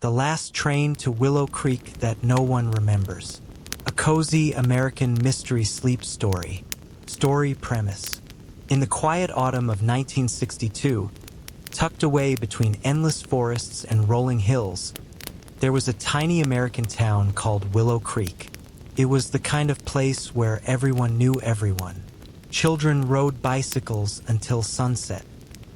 the last train to Willow Creek that no one remembers. A cozy American mystery sleep story. Story premise. In the quiet autumn of 1962, tucked away between endless forests and rolling hills, there was a tiny American town called Willow Creek. It was the kind of place where everyone knew everyone. Children rode bicycles until sunset.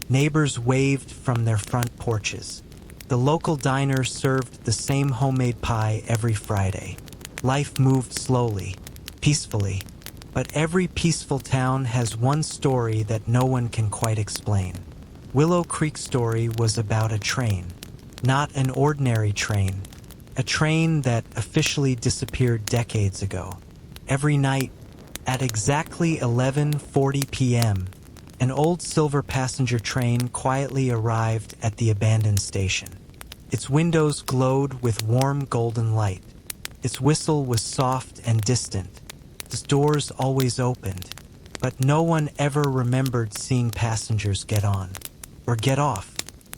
Neighbors waved from their front porches. The local diner served the same homemade pie every Friday. Life moved slowly, peacefully, but every peaceful town has one story that no one can quite explain. Willow Creek's story was about a train. Not an ordinary train. A train that officially disappeared decades ago. Every night, at exactly 11:40 p.m., an old silver passenger train quietly arrived at the abandoned station. Its windows glowed with warm golden light. Its whistle was soft and distant. Its doors always opened, but no one ever remembered seeing passengers get on or get off.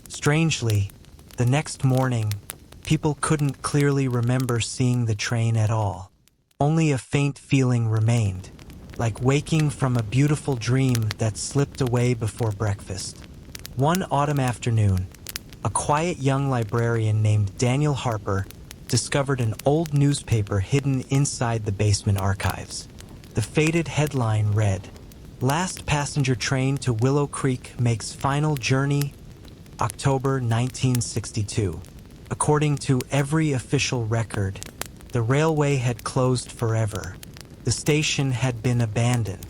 Strangely, the next morning, people couldn't clearly remember seeing the train at all. Only a faint feeling remained, like waking from a beautiful dream that slipped away before breakfast. One autumn afternoon, a quiet young librarian named Daniel Harper discovered an old newspaper hidden inside the basement archives. The faded headline read, "Last passenger train to Willow Creek makes final journey, October 1962. According to every official record, the railway had closed forever. The station had been abandoned.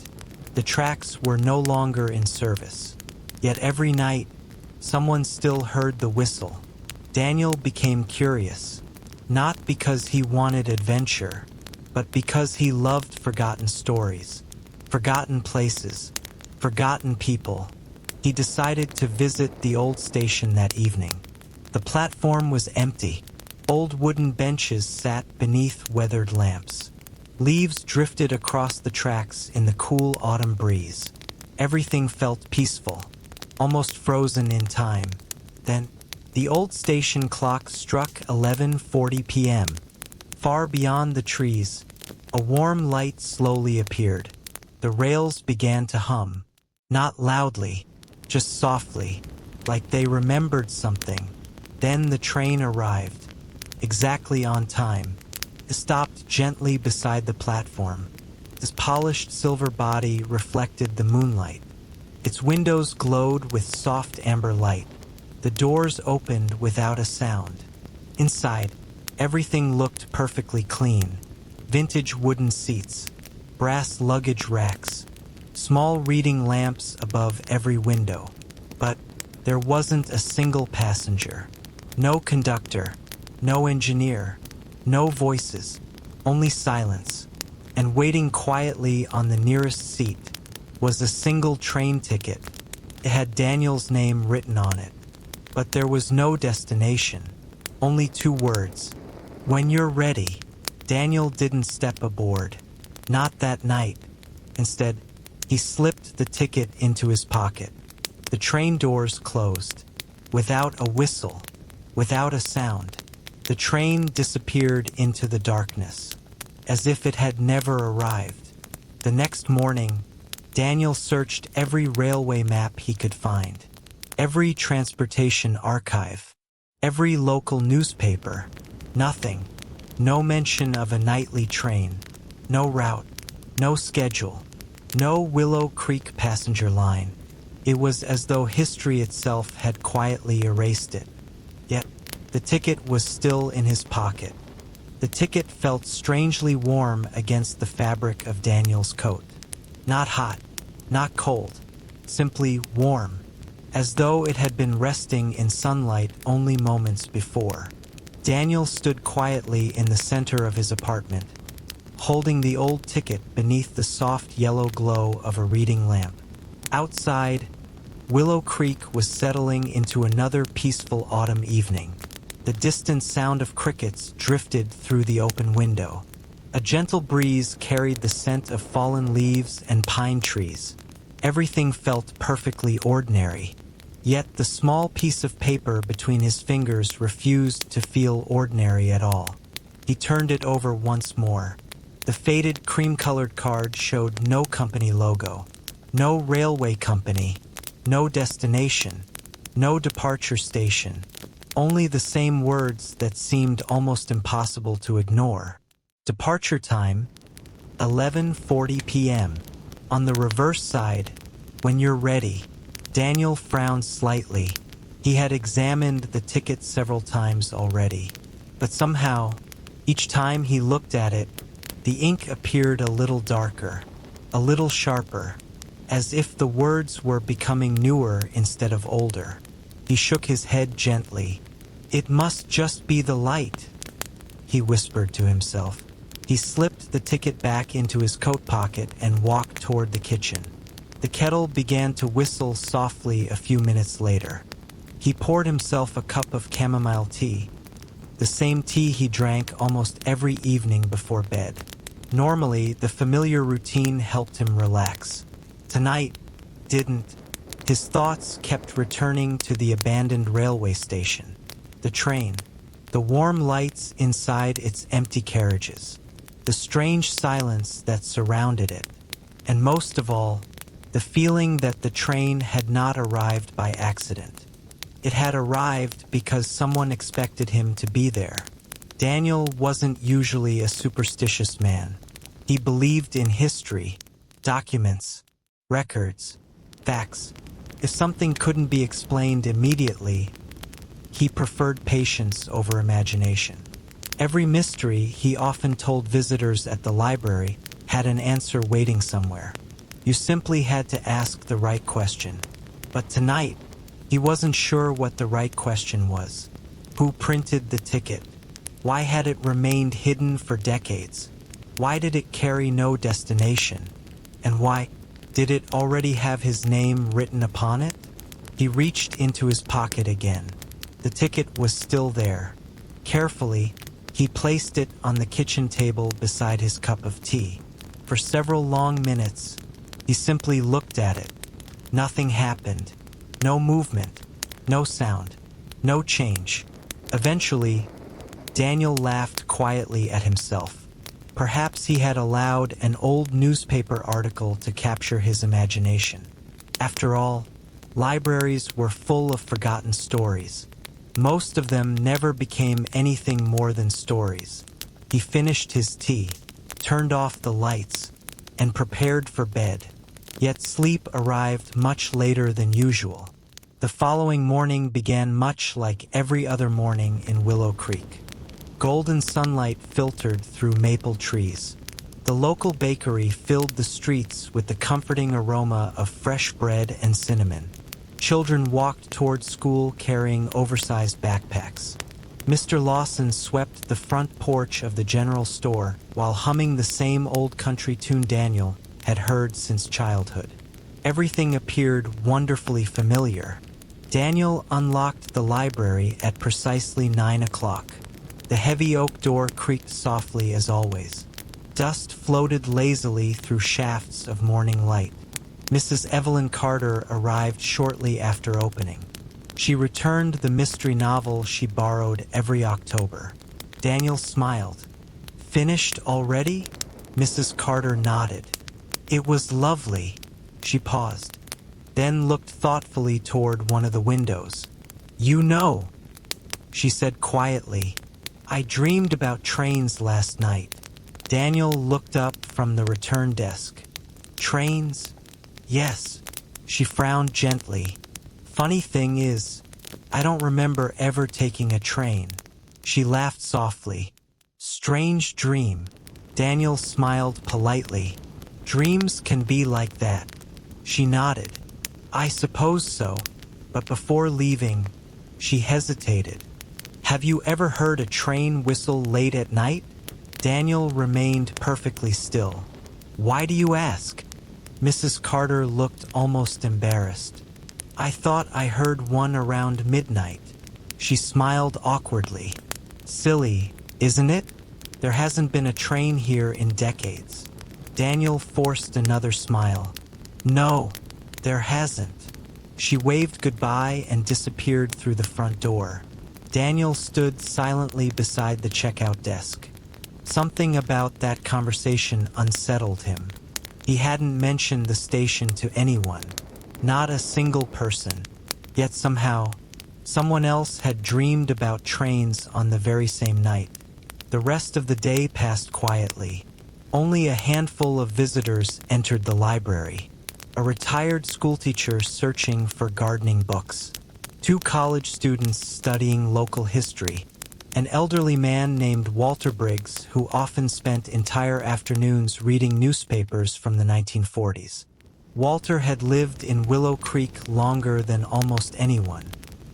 The tracks were no longer in service. Yet every night, someone still heard the whistle. Daniel became curious, not because he wanted adventure, but because he loved forgotten stories, forgotten places, forgotten people. He decided to visit the old station that evening. The platform was empty. Old wooden benches sat beneath weathered lamps. Leaves drifted across the tracks in the cool autumn breeze. Everything felt peaceful, almost frozen in time. Then, the old station clock struck 11:40 p.m. Far beyond the trees, a warm light slowly appeared. The rails began to hum, not loudly, just softly, like they remembered something. Then the train arrived, exactly on time. It stopped gently beside the platform. Its polished silver body reflected the moonlight. Its windows glowed with soft amber light. The doors opened without a sound. Inside, everything looked perfectly clean. Vintage wooden seats, brass luggage racks, small reading lamps above every window. But there wasn't a single passenger. No conductor, no engineer, no voices, only silence. And waiting quietly on the nearest seat was a single train ticket. It had Daniel's name written on it. But there was no destination, only 2 words. When you're ready. Daniel didn't step aboard. Not that night. Instead, he slipped the ticket into his pocket. The train doors closed. Without a whistle, without a sound, the train disappeared into the darkness, as if it had never arrived. The next morning, Daniel searched every railway map he could find, every transportation archive, every local newspaper. Nothing. No mention of a nightly train. No route. No schedule. No Willow Creek passenger line. It was as though history itself had quietly erased it. Yet, the ticket was still in his pocket. The ticket felt strangely warm against the fabric of Daniel's coat. Not hot, not cold, simply warm, as though it had been resting in sunlight only moments before. Daniel stood quietly in the center of his apartment, holding the old ticket beneath the soft yellow glow of a reading lamp. Outside, Willow Creek was settling into another peaceful autumn evening. The distant sound of crickets drifted through the open window. A gentle breeze carried the scent of fallen leaves and pine trees. Everything felt perfectly ordinary. Yet the small piece of paper between his fingers refused to feel ordinary at all. He turned it over once more. The faded cream-colored card showed no company logo, no railway company, no destination, no departure station, only the same words that seemed almost impossible to ignore. Departure time, 11:40 p.m. On the reverse side, when you're ready. Daniel frowned slightly. He had examined the ticket several times already, but somehow, each time he looked at it, the ink appeared a little darker, a little sharper, as if the words were becoming newer instead of older. He shook his head gently. "It must just be the light," he whispered to himself. He slipped the ticket back into his coat pocket and walked toward the kitchen. The kettle began to whistle softly a few minutes later. He poured himself a cup of chamomile tea, the same tea he drank almost every evening before bed. Normally, the familiar routine helped him relax. Tonight, didn't. His thoughts kept returning to the abandoned railway station, the train, the warm lights inside its empty carriages, the strange silence that surrounded it, and most of all, the feeling that the train had not arrived by accident. It had arrived because someone expected him to be there. Daniel wasn't usually a superstitious man. He believed in history, documents, records, facts. If something couldn't be explained immediately, he preferred patience over imagination. Every mystery, he often told visitors at the library, had an answer waiting somewhere. You simply had to ask the right question. But tonight, he wasn't sure what the right question was. Who printed the ticket? Why had it remained hidden for decades? Why did it carry no destination? And why did it already have his name written upon it? He reached into his pocket again. The ticket was still there. Carefully, he placed it on the kitchen table beside his cup of tea. For several long minutes, he simply looked at it. Nothing happened. No movement. No sound. No change. Eventually, Daniel laughed quietly at himself. Perhaps he had allowed an old newspaper article to capture his imagination. After all, libraries were full of forgotten stories. Most of them never became anything more than stories. He finished his tea, turned off the lights, and prepared for bed. Yet sleep arrived much later than usual. The following morning began much like every other morning in Willow Creek. Golden sunlight filtered through maple trees. The local bakery filled the streets with the comforting aroma of fresh bread and cinnamon. Children walked toward school carrying oversized backpacks. Mr. Lawson swept the front porch of the general store while humming the same old country tune Daniel had heard since childhood. Everything appeared wonderfully familiar. Daniel unlocked the library at precisely 9 o'clock. The heavy oak door creaked softly as always. Dust floated lazily through shafts of morning light. Mrs. Evelyn Carter arrived shortly after opening. She returned the mystery novel she borrowed every October. Daniel smiled. "Finished already?" Mrs. Carter nodded. "It was lovely." She paused, then looked thoughtfully toward one of the windows. "You know," she said quietly, "I dreamed about trains last night." Daniel looked up from the return desk. "Trains?" "Yes." She frowned gently. "Funny thing is, I don't remember ever taking a train." She laughed softly. "Strange dream." Daniel smiled politely. "Dreams can be like that." She nodded. "I suppose so." But before leaving, she hesitated. "Have you ever heard a train whistle late at night?" Daniel remained perfectly still. "Why do you ask?" Mrs. Carter looked almost embarrassed. "I thought I heard one around midnight." She smiled awkwardly. "Silly, isn't it? There hasn't been a train here in decades." Daniel forced another smile. "No, there hasn't." She waved goodbye and disappeared through the front door. Daniel stood silently beside the checkout desk. Something about that conversation unsettled him. He hadn't mentioned the station to anyone, not a single person. Yet somehow, someone else had dreamed about trains on the very same night. The rest of the day passed quietly. Only a handful of visitors entered the library. A retired schoolteacher searching for gardening books. 2 college students studying local history. An elderly man named Walter Briggs who often spent entire afternoons reading newspapers from the 1940s. Walter had lived in Willow Creek longer than almost anyone.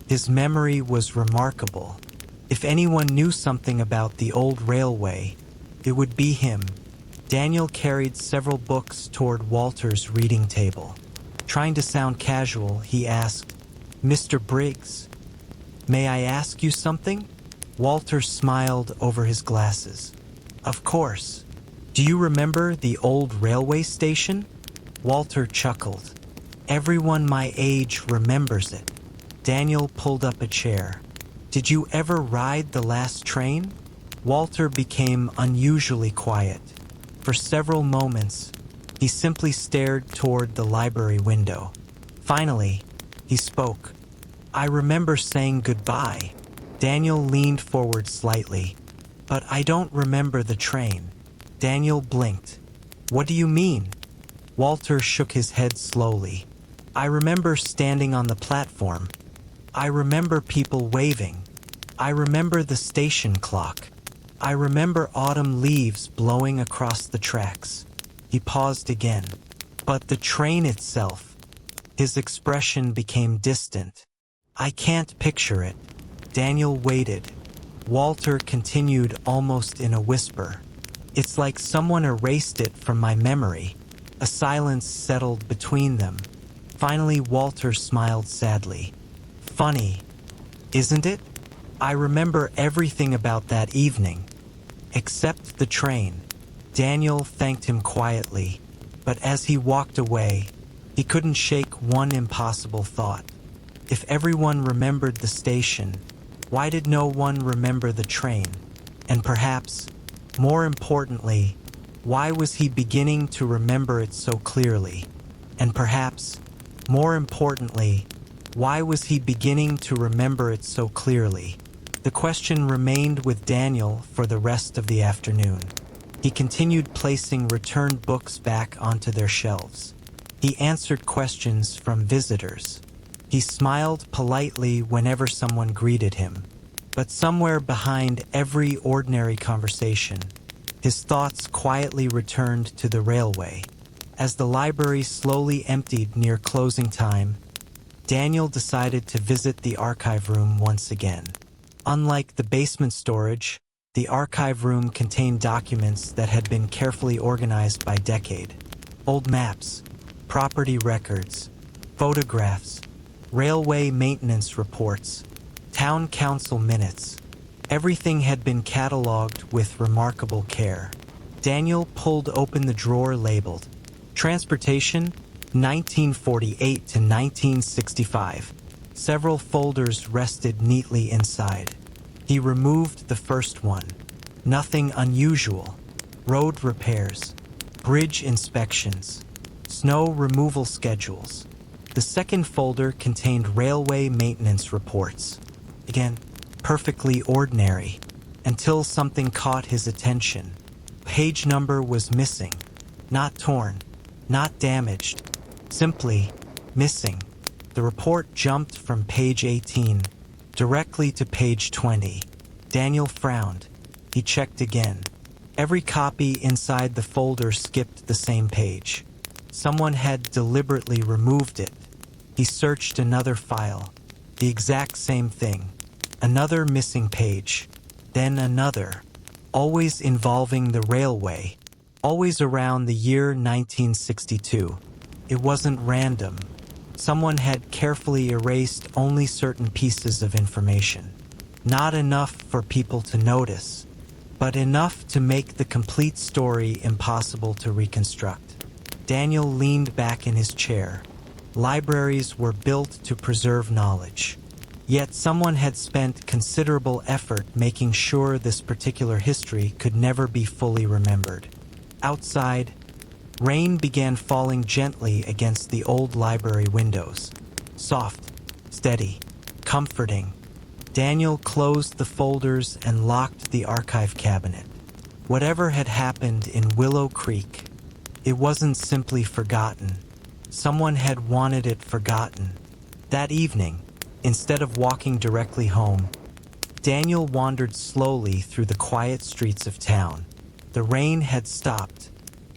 His memory was remarkable. If anyone knew something about the old railway, it would be him. Daniel carried several books toward Walter's reading table. Trying to sound casual, he asked, "Mr. Briggs, may I ask you something?" Walter smiled over his glasses. "Of course. Do you remember the old railway station?" Walter chuckled. "Everyone my age remembers it." Daniel pulled up a chair. "Did you ever ride the last train?" Walter became unusually quiet. For several moments, he simply stared toward the library window. Finally, he spoke. "I remember saying goodbye." Daniel leaned forward slightly. "But I don't remember the train." Daniel blinked. "What do you mean?" Walter shook his head slowly. "I remember standing on the platform. I remember people waving. I remember the station clock. I remember autumn leaves blowing across the tracks." He paused again. "But the train itself." His expression became distant. "I can't picture it." Daniel waited. Walter continued almost in a whisper. "It's like someone erased it from my memory." A silence settled between them. Finally, Walter smiled sadly. "Funny, isn't it? I remember everything about that evening. Except the train." Daniel thanked him quietly, but as he walked away, he couldn't shake one impossible thought. If everyone remembered the station, why did no one remember the train? And perhaps, more importantly, why was he beginning to remember it so clearly? And perhaps, more importantly, why was he beginning to remember it so clearly? The question remained with Daniel for the rest of the afternoon. He continued placing returned books back onto their shelves. He answered questions from visitors. He smiled politely whenever someone greeted him. But somewhere behind every ordinary conversation, his thoughts quietly returned to the railway. As the library slowly emptied near closing time, Daniel decided to visit the archive room once again. Unlike the basement storage, the archive room contained documents that had been carefully organized by decade. Old maps, property records, photographs, railway maintenance reports, town council minutes. Everything had been cataloged with remarkable care. Daniel pulled open the drawer labeled Transportation 1948 to 1965. Several folders rested neatly inside. He removed the first one. Nothing unusual. Road repairs, bridge inspections, snow removal schedules. The second folder contained railway maintenance reports. Again, perfectly ordinary, until something caught his attention. Page number was missing. Not torn, not damaged, simply missing. The report jumped from page 18 directly to page 20. Daniel frowned. He checked again. Every copy inside the folder skipped the same page. Someone had deliberately removed it. He searched another file. The exact same thing. Another missing page. Then another. Always involving the railway. Always around the year 1962. It wasn't random. Someone had carefully erased only certain pieces of information. Not enough for people to notice, but enough to make the complete story impossible to reconstruct. Daniel leaned back in his chair. Libraries were built to preserve knowledge. Yet someone had spent considerable effort making sure this particular history could never be fully remembered. Outside, rain began falling gently against the old library windows. Soft, steady, comforting. Daniel closed the folders and locked the archive cabinet. Whatever had happened in Willow Creek, it wasn't simply forgotten. Someone had wanted it forgotten. That evening, instead of walking directly home, Daniel wandered slowly through the quiet streets of town. The rain had stopped.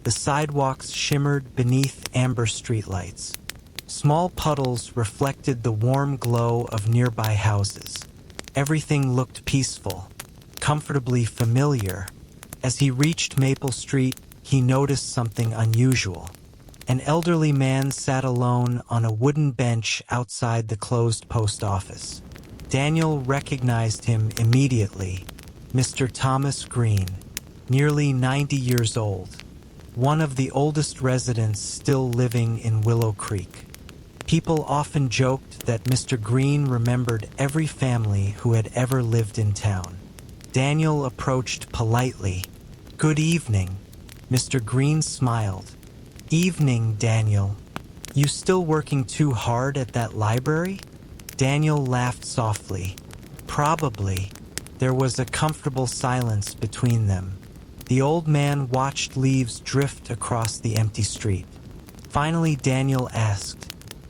The sidewalks shimmered beneath amber streetlights. Small puddles reflected the warm glow of nearby houses. Everything looked peaceful, comfortably familiar. As he reached Maple Street, he noticed something unusual. An elderly man sat alone on a wooden bench outside the closed post office. Daniel recognized him immediately. Mr. Thomas Green, nearly 90 years old, one of the oldest residents still living in Willow Creek. People often joked that Mr. Green remembered every family who had ever lived in town. Daniel approached politely. "Good evening." Mr. Green smiled. "Evening, Daniel. You still working too hard at that library?" Daniel laughed softly. "Probably." There was a comfortable silence between them. The old man watched leaves drift across the empty street. Finally, Daniel asked,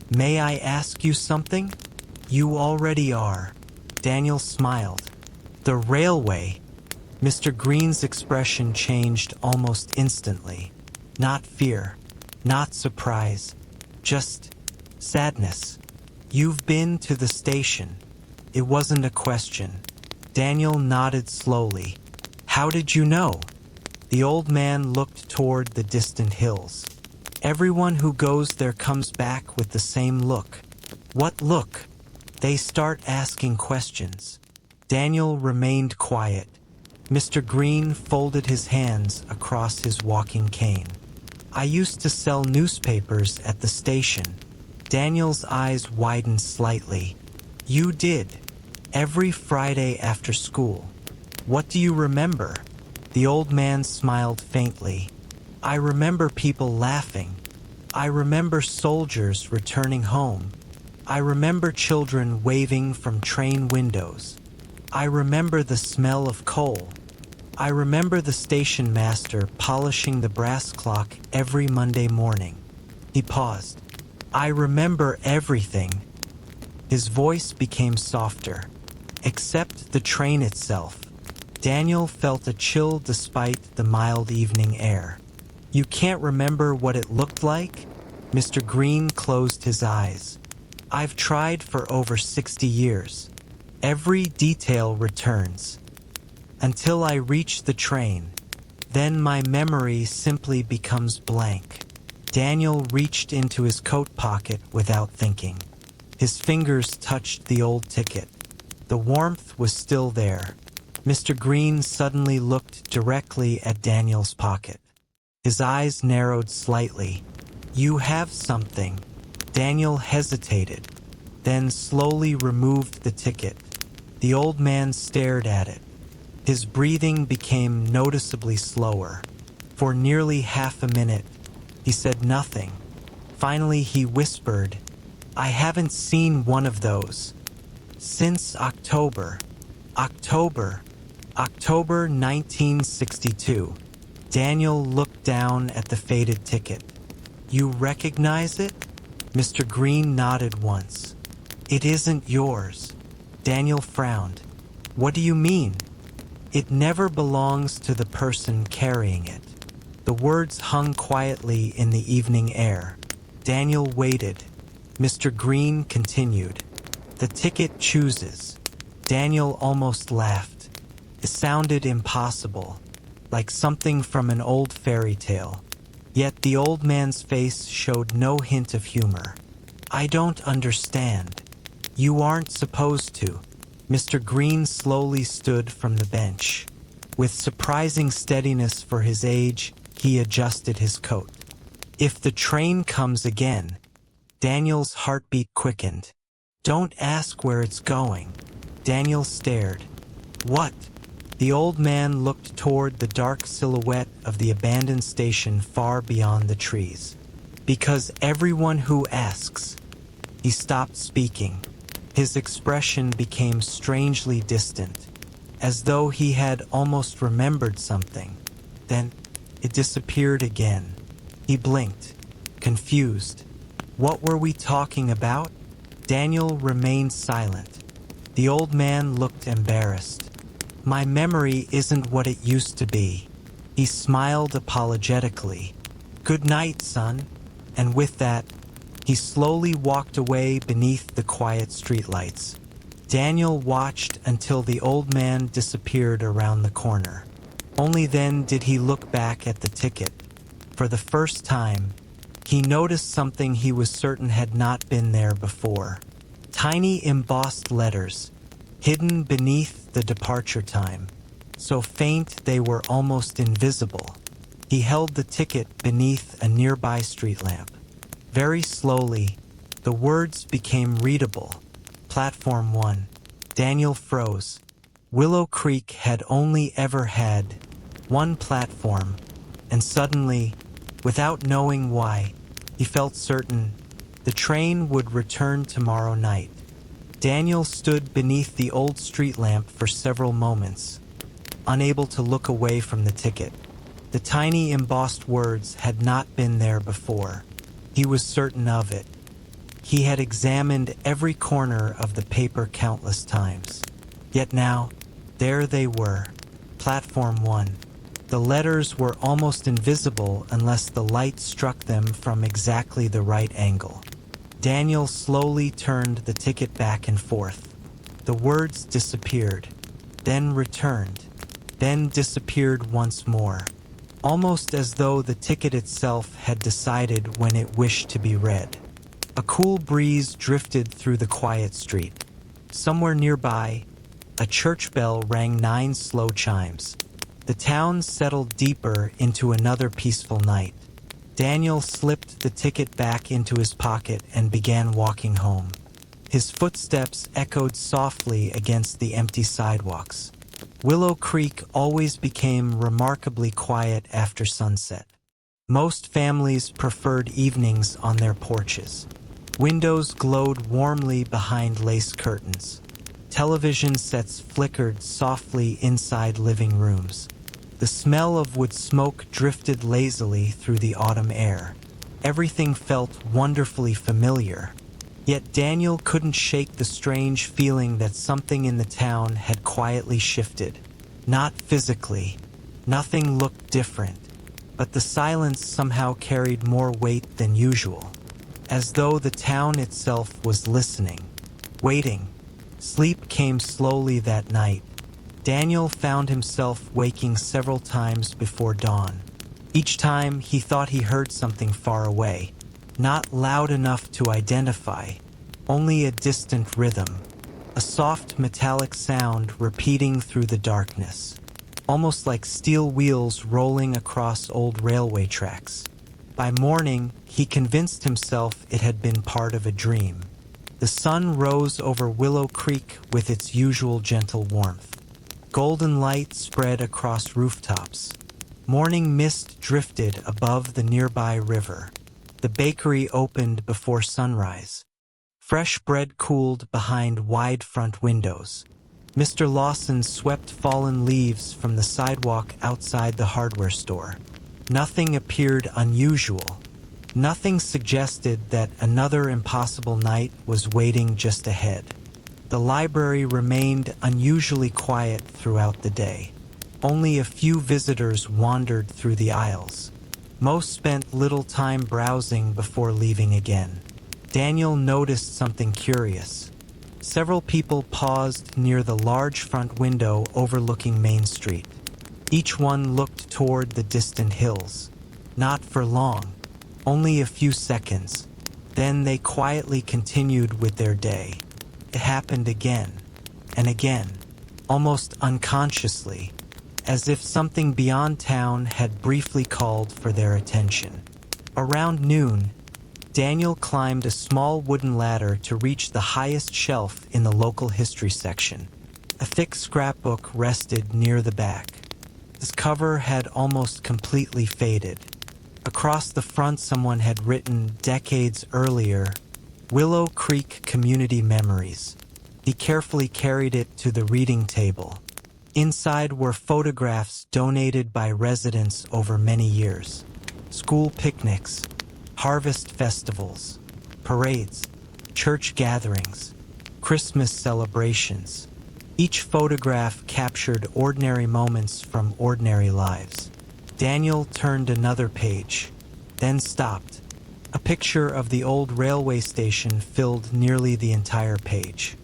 "May I ask you something?" "You already are." Daniel smiled. "The railway." Mr. Green's expression changed almost instantly. Not fear, not surprise, just sadness. "You've been to the station." It wasn't a question. Daniel nodded slowly. "How did you know?" The old man looked toward the distant hills. "Everyone who goes there comes back with the same look." "What look?" "They start asking questions." Daniel remained quiet. Mr. Green folded his hands across his walking cane. "I used to sell newspapers at the station." Daniel's eyes widened slightly. "You did? Every Friday after school. What do you remember?" The old man smiled faintly. "I remember people laughing. I remember soldiers returning home. I remember children waving from train windows. I remember the smell of coal. I remember the station master polishing the brass clock every Monday morning." He paused. "I remember everything." His voice became softer. "Except the train itself." Daniel felt a chill despite the mild evening air. "You can't remember what it looked like?" Mr. Green closed his eyes. "I've tried for over 60 years. Every detail returns. Until I reach the train. Then my memory simply becomes blank." Daniel reached into his coat pocket without thinking. His fingers touched the old ticket. The warmth was still there. Mr. Green suddenly looked directly at Daniel's pocket. His eyes narrowed slightly. "You have something." Daniel hesitated, then slowly removed the ticket. The old man stared at it. His breathing became noticeably slower. For nearly half a minute, he said nothing. Finally, he whispered, "I haven't seen one of those since October. October 1962. Daniel looked down at the faded ticket. "You recognize it?" Mr. Green nodded once. "It isn't yours." Daniel frowned. "What do you mean?" "It never belongs to the person carrying it." The words hung quietly in the evening air. Daniel waited. Mr. Green continued. "The ticket chooses." Daniel almost laughed. It sounded impossible, like something from an old fairy tale. Yet the old man's face showed no hint of humor. "I don't understand." "You aren't supposed to." Mr. Green slowly stood from the bench. With surprising steadiness for his age, he adjusted his coat. "If the train comes again." Daniel's heartbeat quickened. "Don't ask where it's going." Daniel stared. "What?" The old man looked toward the dark silhouette of the abandoned station far beyond the trees. "Because everyone who asks." He stopped speaking. His expression became strangely distant, as though he had almost remembered something. Then it disappeared again. He blinked, confused. What were we talking about? Daniel remained silent. The old man looked embarrassed. "My memory isn't what it used to be." He smiled apologetically. "Good night, son." And with that, he slowly walked away beneath the quiet streetlights. Daniel watched until the old man disappeared around the corner. Only then did he look back at the ticket. For the first time, he noticed something he was certain had not been there before. Tiny embossed letters, hidden beneath the departure time, so faint they were almost invisible. He held the ticket beneath a nearby street lamp. Very slowly, the words became readable. Platform 1. Daniel froze. Willow Creek had only ever had one platform, and suddenly, without knowing why, he felt certain the train would return tomorrow night. Daniel stood beneath the old street lamp for several moments, unable to look away from the ticket. The tiny embossed words had not been there before. He was certain of it. He had examined every corner of the paper countless times. Yet now, there they were. Platform 1. The letters were almost invisible unless the light struck them from exactly the right angle. Daniel slowly turned the ticket back and forth. The words disappeared, then returned, then disappeared once more, almost as though the ticket itself had decided when it wished to be read. A cool breeze drifted through the quiet street. Somewhere nearby, a church bell rang 9 slow chimes. The town settled deeper into another peaceful night. Daniel slipped the ticket back into his pocket and began walking home. His footsteps echoed softly against the empty sidewalks. Willow Creek always became remarkably quiet after sunset. Most families preferred evenings on their porches. Windows glowed warmly behind lace curtains. Television sets flickered softly inside living rooms. The smell of wood smoke drifted lazily through the autumn air. Everything felt wonderfully familiar. Yet Daniel couldn't shake the strange feeling that something in the town had quietly shifted. Not physically. Nothing looked different. But the silence somehow carried more weight than usual. As though the town itself was listening. Waiting. Sleep came slowly that night. Daniel found himself waking several times before dawn. Each time he thought he heard something far away, not loud enough to identify, only a distant rhythm, a soft metallic sound repeating through the darkness, almost like steel wheels rolling across old railway tracks. By morning, he convinced himself it had been part of a dream. The sun rose over Willow Creek with its usual gentle warmth. Golden light spread across rooftops. Morning mist drifted above the nearby river. The bakery opened before sunrise. Fresh bread cooled behind wide front windows. Mr. Lawson swept fallen leaves from the sidewalk outside the hardware store. Nothing appeared unusual. Nothing suggested that another impossible night was waiting just ahead. The library remained unusually quiet throughout the day. Only a few visitors wandered through the aisles. Most spent little time browsing before leaving again. Daniel noticed something curious. Several people paused near the large front window overlooking Main Street. Each one looked toward the distant hills. Not for long, only a few seconds. Then they quietly continued with their day. It happened again and again, almost unconsciously, as if something beyond town had briefly called for their attention. Around noon, Daniel climbed a small wooden ladder to reach the highest shelf in the local history section. A thick scrapbook rested near the back. Its cover had almost completely faded. Across the front, someone had written decades earlier, "Willow Creek Community Memories." He carefully carried it to the reading table. Inside were photographs donated by residents over many years. School picnics, harvest festivals, parades, church gatherings, Christmas celebrations. Each photograph captured ordinary moments from ordinary lives. Daniel turned another page, then stopped. A picture of the old railway station filled nearly the entire page.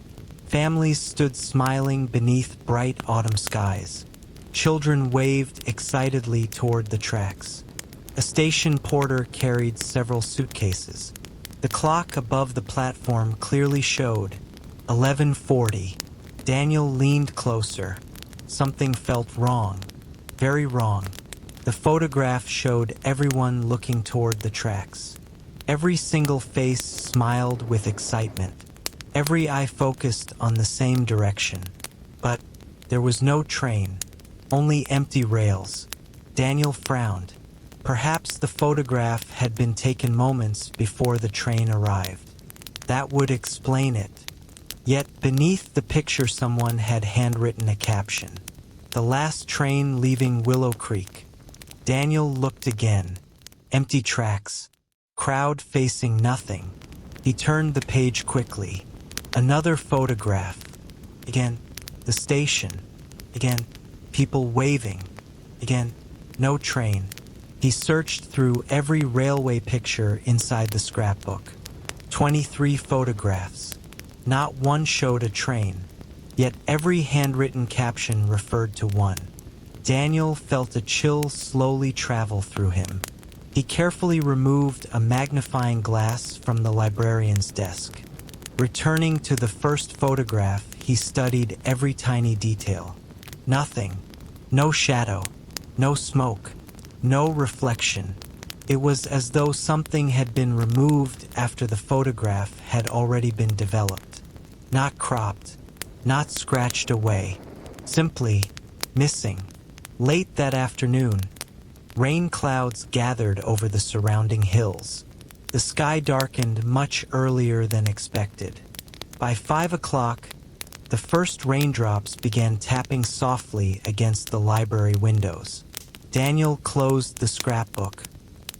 Families stood smiling beneath bright autumn skies. Children waved excitedly toward the tracks. A station porter carried several suitcases. The clock above the platform clearly showed 11:40. Daniel leaned closer. Something felt wrong, very wrong. The photograph showed everyone looking toward the tracks. Every single face smiled with excitement. Every eye focused on the same direction. But there was no train, only empty rails. Daniel frowned. Perhaps the photograph had been taken moments before the train arrived. That would explain it. Yet beneath the picture someone had handwritten a caption. "The last train leaving Willow Creek." Daniel looked again. Empty tracks. Crowd facing nothing. He turned the page quickly. Another photograph. Again, the station. Again, people waving. Again, no train. He searched through every railway picture inside the scrapbook. 23 photographs. Not one showed a train, yet every handwritten caption referred to one. Daniel felt a chill slowly travel through him. He carefully removed a magnifying glass from the librarian's desk. Returning to the first photograph, he studied every tiny detail. Nothing. No shadow. No smoke. No reflection. It was as though something had been removed after the photograph had already been developed. Not cropped. Not scratched away. Simply missing. Late that afternoon, rain clouds gathered over the surrounding hills. The sky darkened much earlier than expected. By 5 o'clock, the first raindrops began tapping softly against the library windows. Daniel closed the scrapbook.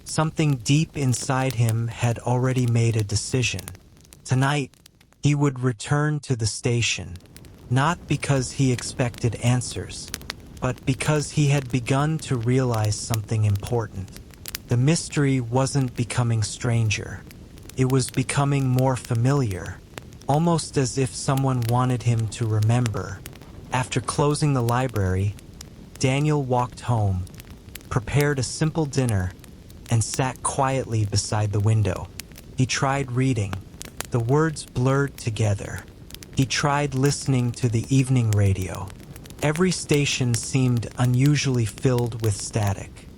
Something deep inside him had already made a decision. Tonight, he would return to the station, not because he expected answers, but because he had begun to realize something important. The mystery wasn't becoming stranger. It was becoming more familiar, almost as if someone wanted him to remember. After closing the library, Daniel walked home, prepared a simple dinner, and sat quietly beside the window. He tried reading. The words blurred together. He tried listening to the evening radio. Every station seemed unusually filled with static.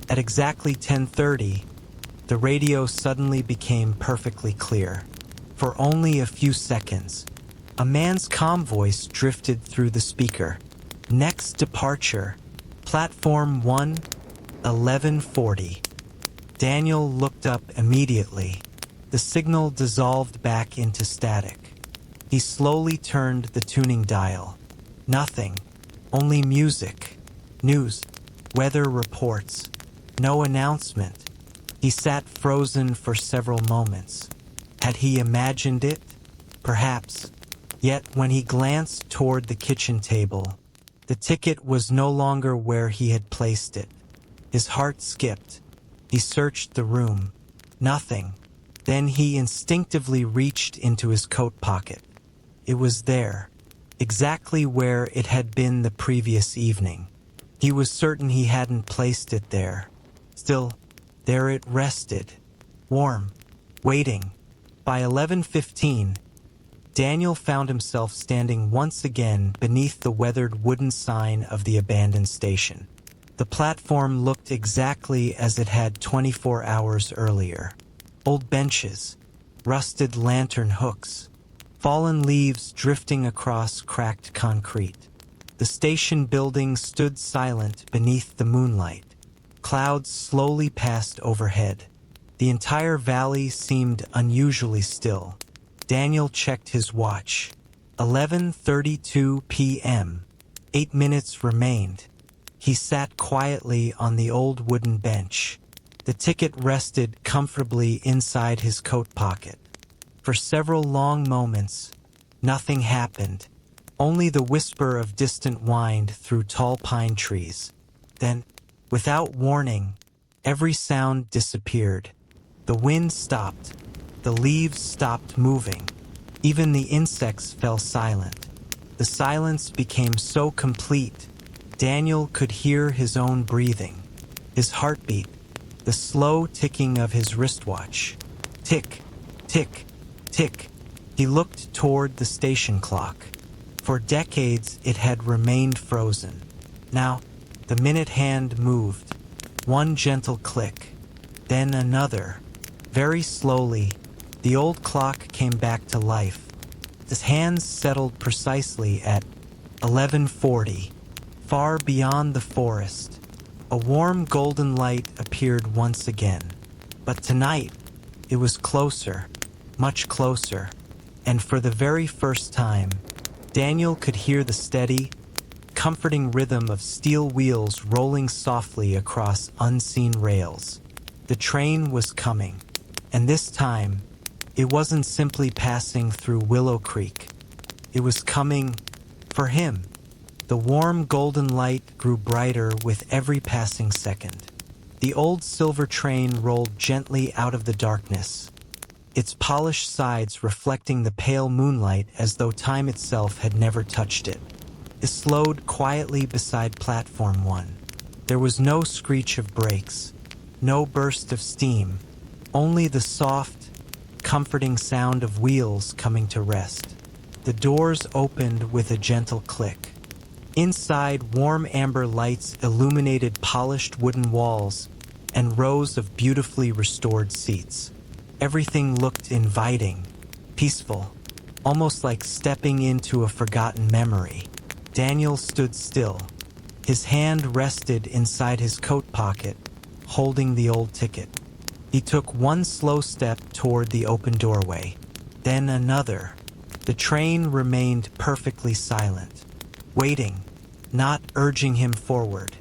At exactly 10:30, the radio suddenly became perfectly clear. For only a few seconds, a man's calm voice drifted through the speaker. "Next departure, platform 1, 11:40. Daniel looked up immediately. The signal dissolved back into static. He slowly turned the tuning dial. Nothing. Only music. News. Weather reports. No announcement. He sat frozen for several moments. Had he imagined it? Perhaps. Yet when he glanced toward the kitchen table, the ticket was no longer where he had placed it. His heart skipped. He searched the room. Nothing. Then he instinctively reached into his coat pocket. It was there, exactly where it had been the previous evening. He was certain he hadn't placed it there. Still, there it rested, warm, waiting. By 11:15, Daniel found himself standing once again beneath the weathered wooden sign of the abandoned station. The platform looked exactly as it had 24 hours earlier. Old benches, rusted lantern hooks, fallen leaves drifting across cracked concrete. The station building stood silent beneath the moonlight. Clouds slowly passed overhead. The entire valley seemed unusually still. Daniel checked his watch. 11:32 p.m. 8 minutes remained. He sat quietly on the old wooden bench. The ticket rested comfortably inside his coat pocket. For several long moments, nothing happened. Only the whisper of distant wind through tall pine trees. Then, without warning, every sound disappeared. The wind stopped. The leaves stopped moving. Even the insects fell silent. The silence became so complete, Daniel could hear his own breathing, his heartbeat, the slow ticking of his wristwatch. Tick, tick, tick. He looked toward the station clock. For decades it had remained frozen. Now, the minute hand moved. One gentle click, then another. Very slowly, the old clock came back to life. His hands settled precisely at 11:40. Far beyond the forest, a warm golden light appeared once again. But tonight, it was closer, much closer, and for the very first time, Daniel could hear the steady, comforting rhythm of steel wheels rolling softly across unseen rails. The train was coming, and this time, it wasn't simply passing through Willow Creek. It was coming for him. The warm golden light grew brighter with every passing second. The old silver train rolled gently out of the darkness, its polished sides reflecting the pale moonlight as though time itself had never touched it. It slowed quietly beside Platform 1. There was no screech of brakes, no burst of steam, only the soft, comforting sound of wheels coming to rest. The doors opened with a gentle click. Inside, warm amber lights illuminated polished wooden walls and rows of beautifully restored seats. Everything looked inviting, peaceful, almost like stepping into a forgotten memory. Daniel stood still. His hand rested inside his coat pocket, holding the old ticket. He took one slow step toward the open doorway, then another. The train remained perfectly silent, waiting, not urging him forward,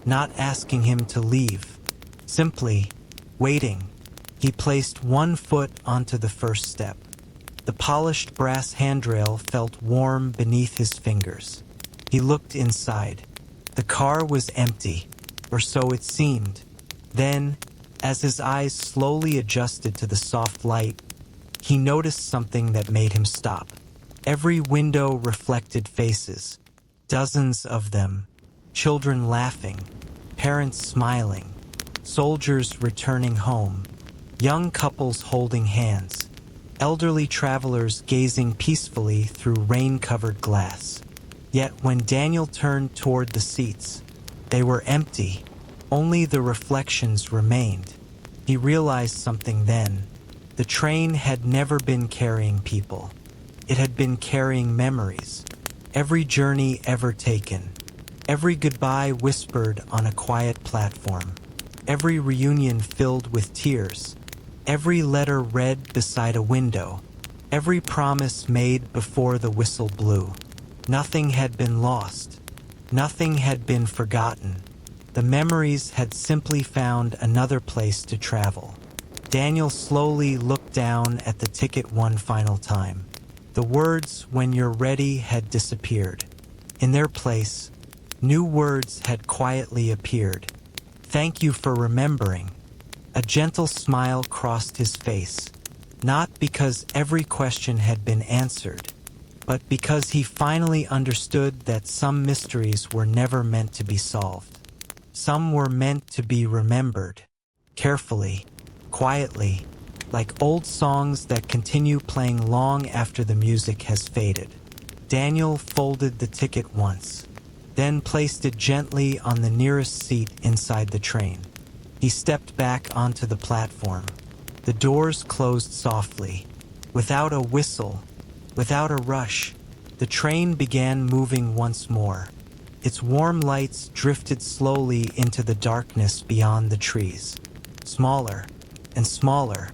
not asking him to leave, simply waiting. He placed one foot onto the first step. The polished brass handrail felt warm beneath his fingers. He looked inside. The car was empty, or so it seemed. Then, as his eyes slowly adjusted to the soft light, he noticed something that made him stop. Every window reflected faces, dozens of them, children laughing, parents smiling, soldiers returning home, young couples holding hands, elderly travelers gazing peacefully through rain-covered glass. Yet when Daniel turned toward the seats, they were empty. Only the reflections remained. He realized something then. The train had never been carrying people. It had been carrying memories. Every journey ever taken. Every goodbye whispered on a quiet platform. Every reunion filled with tears. Every letter read beside a window. Every promise made before the whistle blew. Nothing had been lost. Nothing had been forgotten. The memories had simply found another place to travel. Daniel slowly looked down at the ticket one final time. The words, "when you're ready," had disappeared. In their place, new words had quietly appeared. "Thank you for remembering." A gentle smile crossed his face, not because every question had been answered, but because he finally understood that some mysteries were never meant to be solved. Some were meant to be remembered, carefully, quietly, like old songs that continue playing long after the music has faded. Daniel folded the ticket once, then placed it gently on the nearest seat inside the train. He stepped back onto the platform. The doors closed softly. Without a whistle, without a rush, the train began moving once more. Its warm lights drifted slowly into the darkness beyond the trees, smaller and smaller,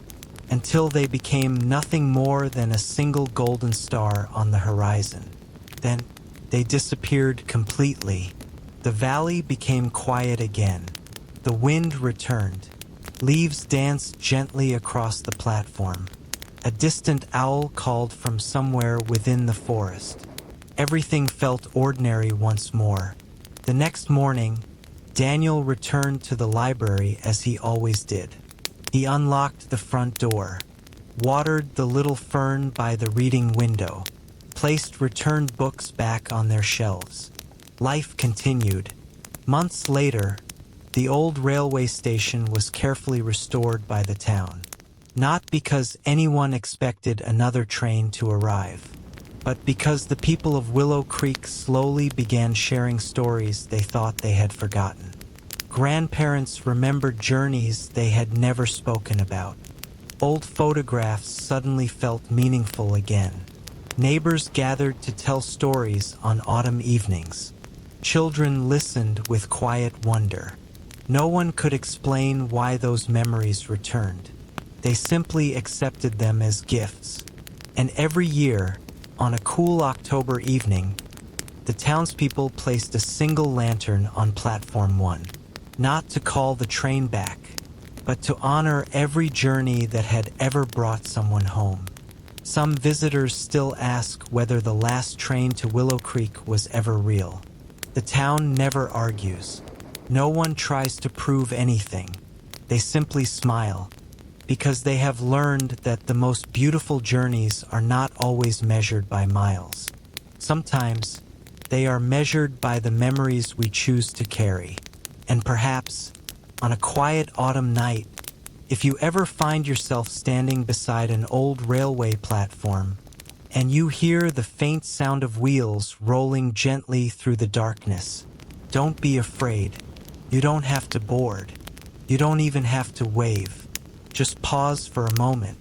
until they became nothing more than a single golden star on the horizon. Then they disappeared completely. The valley became quiet again. The wind returned. Leaves danced gently across the platform. A distant owl called from somewhere within the forest. Everything felt ordinary once more. The next morning, Daniel returned to the library as he always did. He unlocked the front door, watered the little fern by the reading window, placed returned books back on their shelves. Life continued. Months later, the old railway station was carefully restored by the town. Not because anyone expected another train to arrive, but because the people of Willow Creek slowly began sharing stories they thought they had forgotten. Grandparents remembered journeys they had never spoken about. Old photographs suddenly felt meaningful again. Neighbors gathered to tell stories on autumn evenings. Children listened with quiet wonder. No one could explain why those memories returned. They simply accepted them as gifts. And every year, on a cool October evening, the townspeople placed a single lantern on Platform 1, not to call the train back, but to honor every journey that had ever brought someone home. Some visitors still ask whether the last train to Willow Creek was ever real. The town never argues. No one tries to prove anything. They simply smile, because they have learned that the most beautiful journeys are not always measured by miles. Sometimes, they are measured by the memories we choose to carry. And perhaps, on a quiet autumn night, if you ever find yourself standing beside an old railway platform, and you hear the faint sound of wheels rolling gently through the darkness, don't be afraid. You don't have to board. You don't even have to wave. Just pause for a moment,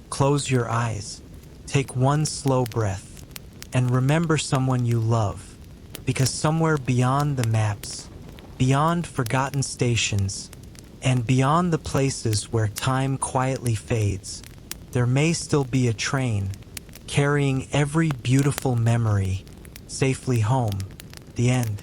close your eyes, take one slow breath, and remember someone you love, because somewhere beyond the maps, beyond forgotten stations, and beyond the places where time quietly fades, there may still be a train carrying every beautiful memory safely home. The end.